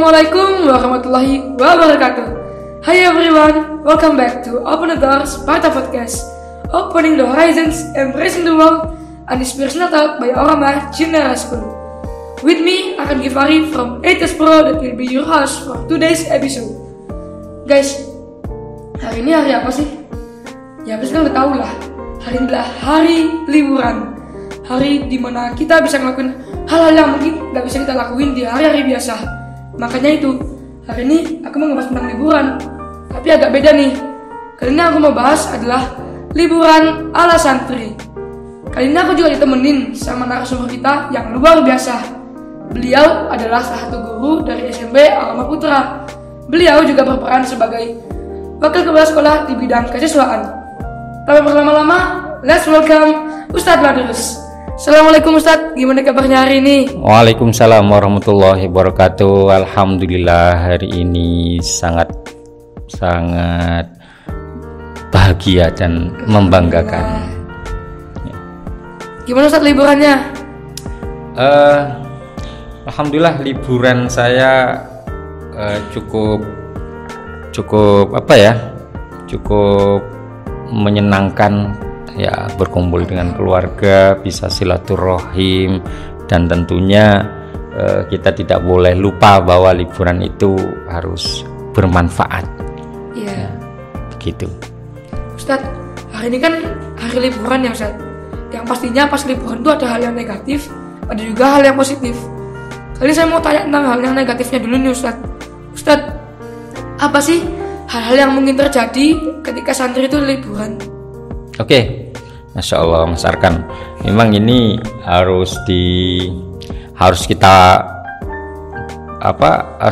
Assalamualaikum warahmatullahi wabarakatuh. Hi everyone, welcome back to Open the Doors, Sparta Podcast, opening the horizons, embracing the world, an inspirational talk by Orama Junior School. With me, Akan Givari from 8S Pro that will be your host for today's episode. Guys, hari ini hari apa sih? Ya pasti kan udah tahu lah. Hari ini adalah hari liburan. Hari dimana kita bisa ngelakuin hal-hal yang mungkin gak bisa kita lakuin di hari-hari biasa. Makanya itu, hari ini aku mau ngebahas tentang liburan. Tapi agak beda nih. Kali ini aku mau bahas adalah liburan ala santri. Kali ini aku juga ditemenin sama narasumber kita yang luar biasa. Beliau adalah salah satu guru dari SMP Alma Putra. Beliau juga berperan sebagai wakil kepala sekolah di bidang kesiswaan. Tanpa berlama-lama, let's welcome Ustadz Badrus. Assalamualaikum Ustadz, gimana kabarnya hari ini? Waalaikumsalam warahmatullahi wabarakatuh. Alhamdulillah hari ini sangat bahagia dan membanggakan. Gimana Ustadz liburannya? Alhamdulillah liburan saya cukup menyenangkan. Ya, berkumpul dengan keluarga, bisa silaturahim, dan tentunya kita tidak boleh lupa bahwa liburan itu harus bermanfaat. Iya. Ya, begitu. Ustadz, hari ini kan hari liburan ya Ustadz. Yang pastinya pas liburan itu ada hal yang negatif, ada juga hal yang positif. Kali ini saya mau tanya tentang hal yang negatifnya dulu nih Ustadz. Ustadz, apa sih hal-hal yang mungkin terjadi ketika santri itu liburan? Oke. Masya Allah Mas Arkan, memang ini harus kita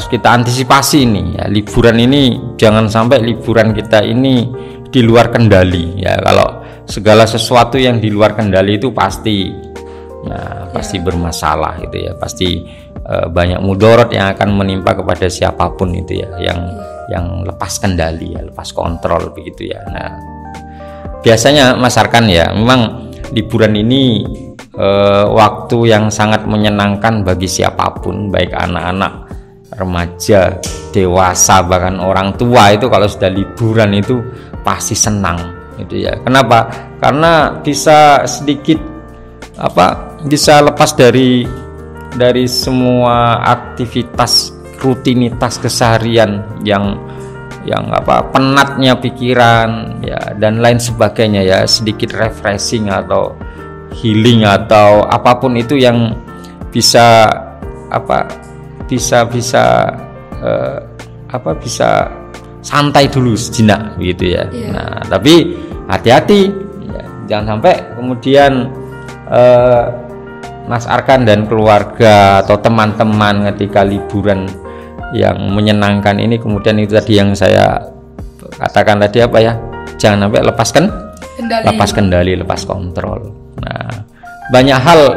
antisipasi ini ya. Liburan ini jangan sampai liburan kita ini di luar kendali ya. Kalau segala sesuatu yang di luar kendali itu pasti bermasalah gitu ya. Pasti banyak mudorot yang akan menimpa kepada siapapun itu ya, yang lepas kendali ya, lepas kontrol begitu ya. Nah, biasanya Mas Arkan ya, memang liburan ini waktu yang sangat menyenangkan bagi siapapun, baik anak-anak, remaja, dewasa, bahkan orang tua itu kalau sudah liburan itu pasti senang gitu ya. Kenapa? Karena bisa sedikit bisa lepas dari semua aktivitas rutinitas keseharian yang penatnya pikiran ya, dan lain sebagainya ya, sedikit refreshing atau healing atau apapun itu yang bisa santai dulu sejenak gitu ya. Yeah. Nah, tapi hati-hati ya, jangan sampai kemudian Mas Arkan dan keluarga atau teman-teman ketika liburan yang menyenangkan ini kemudian itu tadi yang saya katakan tadi jangan sampai lepas kendali, lepas kontrol. Nah, banyak hal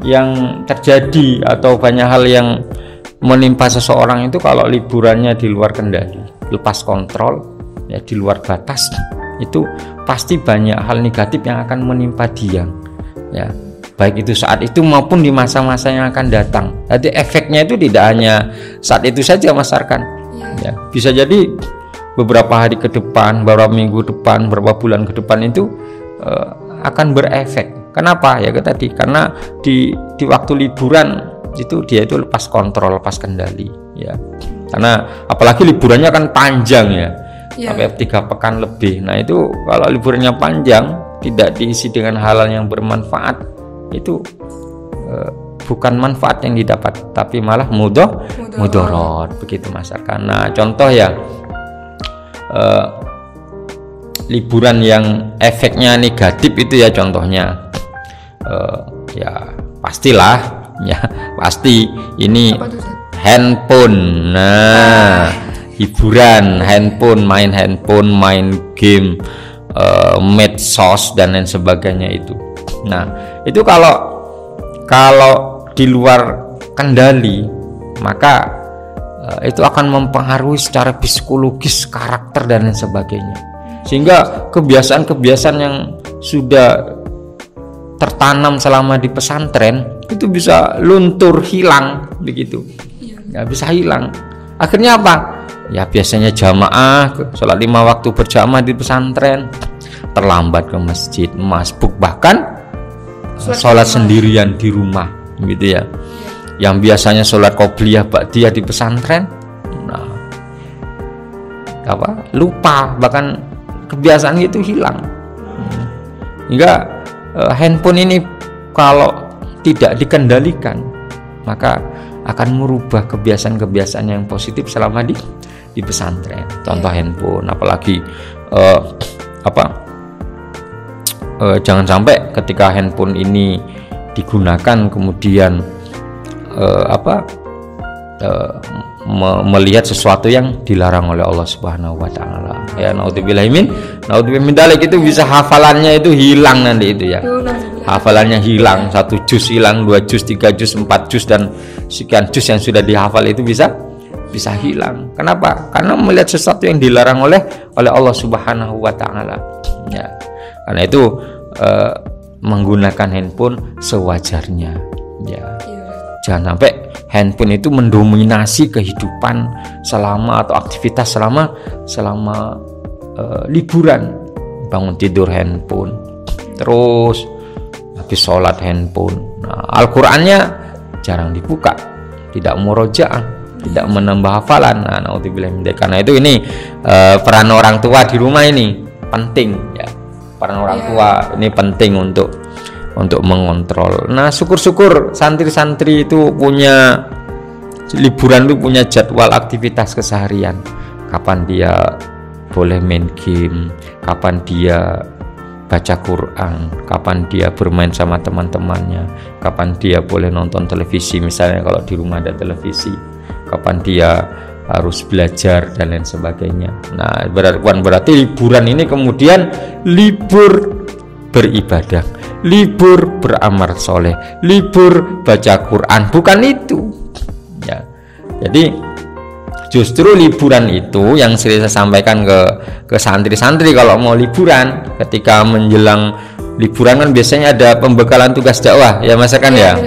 yang terjadi atau banyak hal yang menimpa seseorang itu kalau liburannya di luar kendali, lepas kontrol ya, di luar batas, itu pasti banyak hal negatif yang akan menimpa dia ya, baik itu saat itu maupun di masa-masa yang akan datang. Jadi efeknya itu tidak hanya saat itu saja Mas Arkan ya, bisa jadi beberapa hari ke depan, beberapa minggu depan, beberapa bulan ke depan itu akan berefek. Kenapa? Ya tadi karena di waktu liburan itu dia itu lepas kontrol, lepas kendali ya. Karena apalagi liburannya kan panjang ya, sampai 3 pekan lebih. Nah itu kalau liburannya panjang tidak diisi dengan hal-hal yang bermanfaat, itu bukan manfaat yang didapat, tapi malah mudorot begitu Mas Arkan. Nah contoh ya, liburan yang efeknya negatif itu ya, contohnya ya pastilah ya, pasti ini handphone. Nah hiburan handphone, main game, medsos dan lain sebagainya itu. Nah itu kalau di luar kendali, maka itu akan mempengaruhi secara psikologis karakter dan lain sebagainya, sehingga kebiasaan-kebiasaan yang sudah tertanam selama di pesantren itu bisa luntur, hilang begitu. nggak bisa hilang. Akhirnya apa? Ya biasanya jamaah, sholat 5 waktu berjamaah di pesantren, terlambat ke masjid, masbuk, bahkan sholat sendirian di rumah, gitu ya. Yang biasanya sholat qobliyah ba'diyah di pesantren, nah, lupa, bahkan kebiasaan itu hilang. Hingga handphone ini kalau tidak dikendalikan, maka akan merubah kebiasaan-kebiasaan yang positif selama di pesantren. Contoh handphone, apalagi jangan sampai ketika handphone ini digunakan kemudian melihat sesuatu yang dilarang oleh Allah Subhanahu wa taala. Ya naudzubillah min dzalik, itu bisa hafalannya itu hilang nanti itu ya. Hafalannya hilang, 1 juz hilang, 2 juz, 3 juz, 4 juz, dan sekian juz yang sudah dihafal itu bisa hilang. Kenapa? Karena melihat sesuatu yang dilarang oleh Allah Subhanahu wa taala. Ya. Karena itu menggunakan handphone sewajarnya. Ya. Jangan sampai handphone itu mendominasi kehidupan selama atau aktivitas selama liburan. Bangun tidur handphone, terus habis sholat handphone. Nah, Al-Qur'annya jarang dibuka, tidak murojaah, tidak menambah hafalan. Nah, naudzubillah min dzalik. Karena itu ini peran orang tua di rumah ini penting ya. Peran orang tua ini penting untuk mengontrol. Nah, syukur-syukur santri-santri itu punya liburan, itu punya jadwal aktivitas keseharian. Kapan dia boleh main game, kapan dia baca Quran, kapan dia bermain sama teman-temannya, kapan dia boleh nonton televisi, misalnya kalau di rumah ada televisi, kapan dia harus belajar dan lain sebagainya. Nah, bukan berarti liburan ini kemudian libur beribadah, libur beramal soleh, libur baca Quran, bukan itu ya. Jadi justru liburan itu yang sering saya sampaikan ke santri-santri kalau mau liburan, ketika menjelang liburan kan biasanya ada pembekalan tugas dakwah ya Mas kan ya.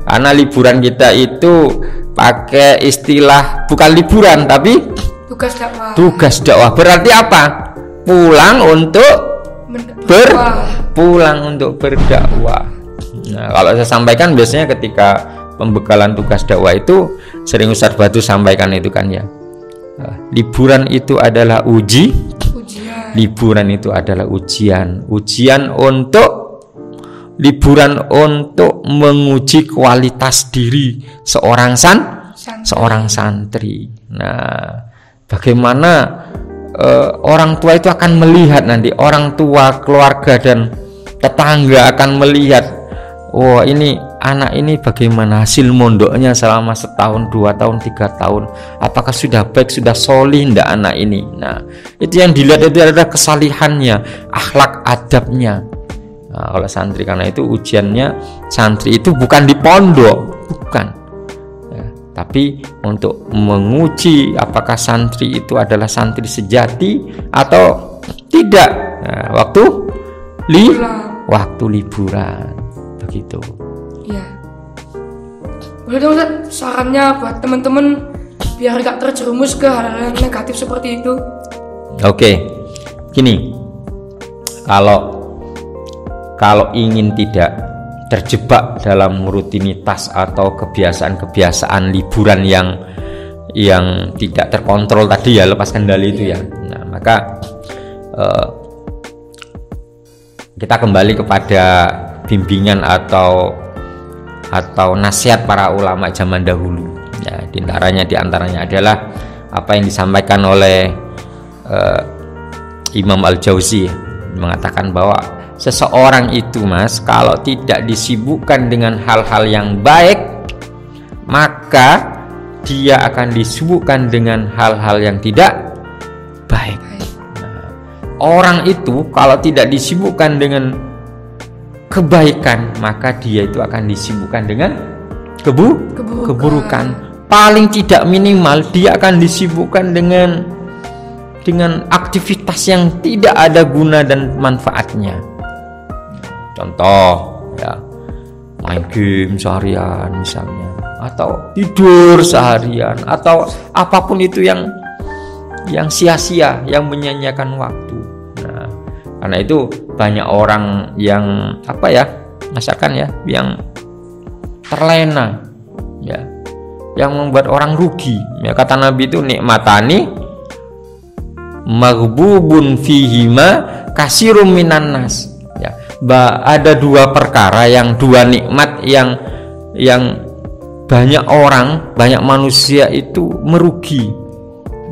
Karena liburan kita itu pakai istilah bukan liburan tapi tugas dakwah. Berarti apa? Pulang untuk berdakwah. Nah, kalau saya sampaikan biasanya ketika pembekalan tugas dakwah itu sering Ustaz Batu sampaikan itu kan ya. Liburan itu adalah ujian. Liburan itu adalah ujian. Liburan untuk menguji kualitas diri seorang santri. Nah, bagaimana orang tua itu akan melihat nanti, orang tua, keluarga dan tetangga akan melihat, wah ini anak ini bagaimana hasil mondoknya selama 1 tahun, 2 tahun, 3 tahun, apakah sudah baik, sudah solih ndak anak ini. Nah, itu yang dilihat itu adalah kesalihannya, akhlak adabnya. Nah, kalau santri, karena itu ujiannya santri itu bukan di pondok, bukan ya, tapi untuk menguji apakah santri itu adalah santri sejati atau tidak. Nah, waktu liburan begitu ya. Boleh dong Ustaz, sarannya buat teman-teman biar gak terjerumus ke hal-hal yang negatif seperti itu. Oke, gini, kalau ingin tidak terjebak dalam rutinitas atau kebiasaan-kebiasaan liburan yang tidak terkontrol tadi ya, lepas kendali itu ya. Nah, maka kita kembali kepada bimbingan atau nasihat para ulama zaman dahulu. Ya, di antaranya adalah apa yang disampaikan oleh Imam Al-Jauzi, mengatakan bahwa seseorang itu Mas, kalau tidak disibukkan dengan hal-hal yang baik, maka dia akan disibukkan dengan hal-hal yang tidak baik. Nah, orang itu kalau tidak disibukkan dengan kebaikan, maka dia itu akan disibukkan dengan keburukan. Paling tidak minimal dia akan disibukkan dengan aktivitas yang tidak ada guna dan manfaatnya. Contoh ya, main game seharian misalnya, atau tidur seharian atau apapun itu yang sia-sia, yang menyia-nyiakan waktu. Nah, karena itu banyak orang yang masakan ya, yang terlena ya, yang membuat orang rugi. Ya, kata Nabi itu nikmatani maghbubun fihima kasirum minan nas. Ya, ada dua perkara, dua nikmat yang banyak orang, banyak manusia itu merugi.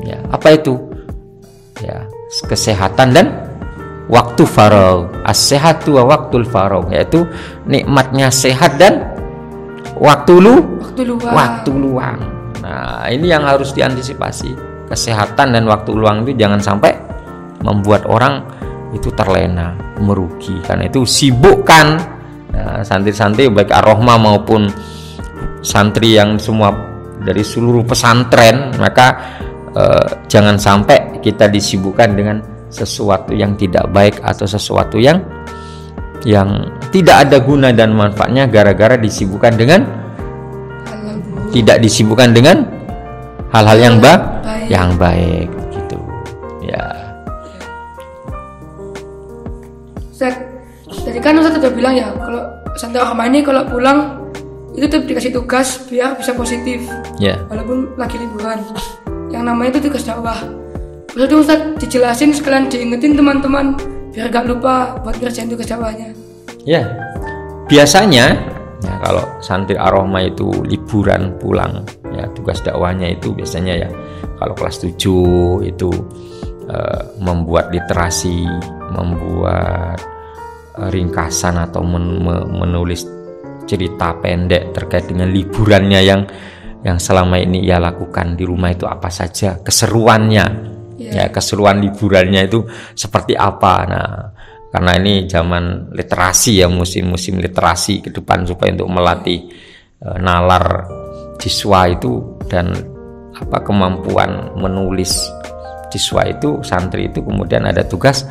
Ya, apa itu? Ya, kesehatan dan waktu faragh. As-sehatu wa waktul faragh, yaitu nikmatnya sehat dan waktu luang. Nah, ini yang harus diantisipasi. Kesehatan dan waktu luang itu jangan sampai membuat orang itu terlena, merugi. Karena itu sibukkan santri-santri baik Ar-Rahmah maupun santri yang semua dari seluruh pesantren, maka jangan sampai kita disibukkan dengan sesuatu yang tidak baik atau sesuatu yang tidak ada guna dan manfaatnya gara-gara disibukkan dengan hal-hal yang baik gitu ya. Ustaz, tadi kan Ustaz udah bilang ya, kalau santri Ar-Rahmah ini kalau pulang itu tuh dikasih tugas biar bisa positif walaupun lagi liburan, yang namanya itu tugas dakwah. Terus itu Ustaz dijelasin sekalian diingetin teman-teman biar gak lupa buat ngerjain tugas dakwahnya. Ya, biasanya ya, kalau santri Ar-Rahmah itu liburan pulang ya, tugas dakwahnya itu biasanya ya, kalau kelas 7 itu membuat literasi, membuat ringkasan atau menulis cerita pendek terkait dengan liburannya yang selama ini ia lakukan di rumah itu apa saja, keseruannya ya, keseruan liburannya itu seperti apa. Nah, karena ini zaman literasi ya, musim literasi ke depan, supaya untuk melatih nalar siswa itu dan kemampuan menulis siswa itu, santri itu kemudian ada tugas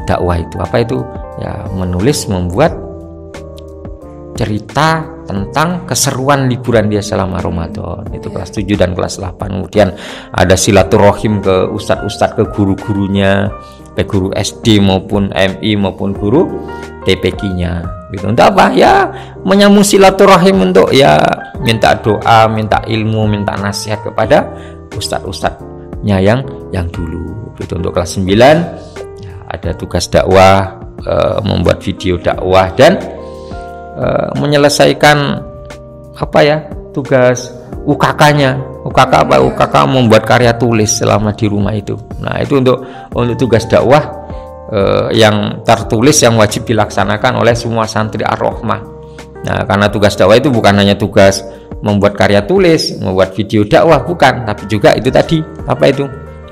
dakwah itu apa itu ya, menulis, membuat cerita tentang keseruan liburan dia selama Ramadan. Itu kelas 7 dan kelas 8. Kemudian ada silaturahim ke ustadz-ustadz, ke guru-gurunya, baik guru SD maupun MI maupun guru TPQ-nya. Gitu. Untuk apa? Ya menyambung silaturahim untuk ya minta doa, minta ilmu, minta nasihat kepada ustadz-ustadznya yang dulu. Gitu. Untuk kelas 9 ya, ada tugas dakwah, membuat video dakwah dan menyelesaikan tugas UKK-nya. UKK membuat karya tulis selama di rumah itu. Nah, itu untuk tugas dakwah yang tertulis yang wajib dilaksanakan oleh semua santri Ar-Rahmah. Nah, karena tugas dakwah itu bukan hanya tugas membuat karya tulis, membuat video dakwah, bukan, tapi juga itu tadi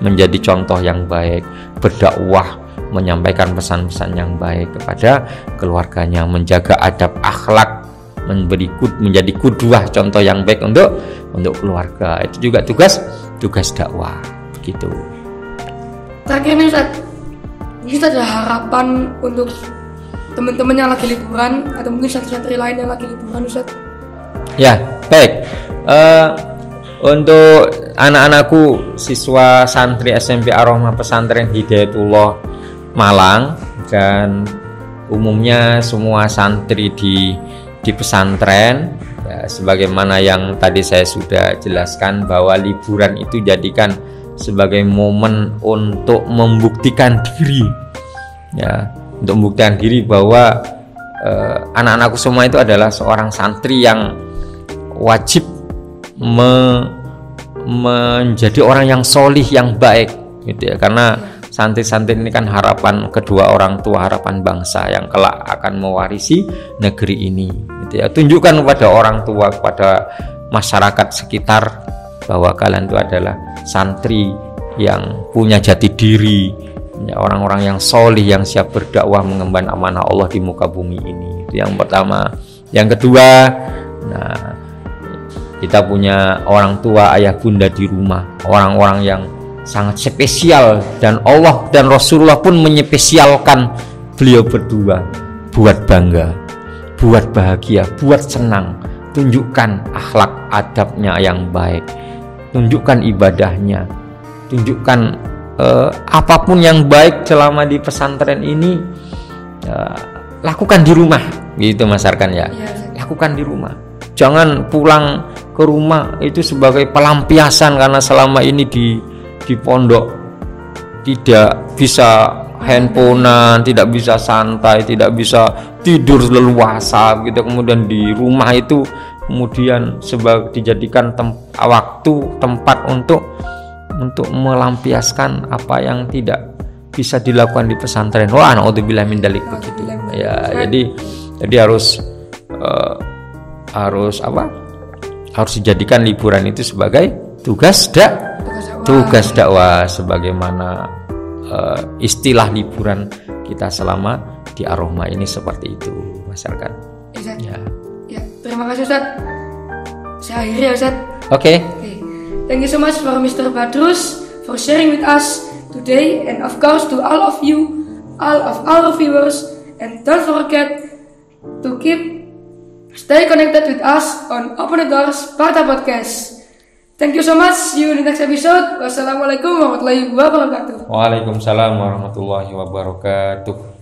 menjadi contoh yang baik, berdakwah, menyampaikan pesan-pesan yang baik kepada keluarganya, menjaga adab akhlak, menjadi kudwah, contoh yang baik untuk keluarga. Itu juga tugas dakwah gitu. Terakhir nih Ustaz, mungkin ada harapan untuk teman-teman yang lagi liburan atau mungkin santri-santri lain yang lagi liburan Ustaz? Ya, baik. Untuk anak-anakku siswa santri SMP Ar-Rahmah Pesantren Hidayatullah Malang dan umumnya semua santri di pesantren ya, sebagaimana yang tadi saya sudah jelaskan bahwa liburan itu jadikan sebagai momen untuk membuktikan diri ya, untuk membuktikan diri bahwa anak-anakku semua itu adalah seorang santri yang wajib menjadi orang yang solih, yang baik gitu ya. Karena santri-santri ini kan harapan kedua orang tua, harapan bangsa yang kelak akan mewarisi negeri ini gitu ya. Tunjukkan kepada orang tua, kepada masyarakat sekitar bahwa kalian itu adalah santri yang punya jati diri ya, orang-orang yang solih, yang siap berdakwah mengemban amanah Allah di muka bumi ini. Itu yang pertama. Yang kedua, nah, kita punya orang tua, ayah bunda di rumah, orang-orang yang sangat spesial, dan Allah dan Rasulullah pun menyepesialkan beliau berdua buat bangga, buat bahagia, buat senang, tunjukkan akhlak adabnya yang baik, tunjukkan ibadahnya, tunjukkan apapun yang baik selama di pesantren ini, lakukan di rumah gitu Mas Arkan ya. Lakukan di rumah, jangan pulang ke rumah itu sebagai pelampiasan karena selama ini di pondok tidak bisa handphonean, tidak bisa santai, tidak bisa tidur leluasa gitu. Kemudian di rumah itu kemudian dijadikan waktu tempat untuk melampiaskan apa yang tidak bisa dilakukan di pesantren. Wah, naudzubillah min dzalik begitu. Ya, jadi harus dijadikan liburan itu sebagai tugas dakwah sebagaimana istilah liburan kita selama di Ar-Rahmah ini seperti itu, Mas Arkan. Ya, terima kasih Ustaz. Saya akhiri ya Ustaz. Okay. Thank you so much for Mr. Badrus for sharing with us today, and of course to all of you, all of our viewers, and don't forget to stay connected with us on Open the Doors Sparta Podcast. Thank you so much. See you in the next episode. Wassalamualaikum warahmatullahi wabarakatuh. Waalaikumsalam warahmatullahi wabarakatuh.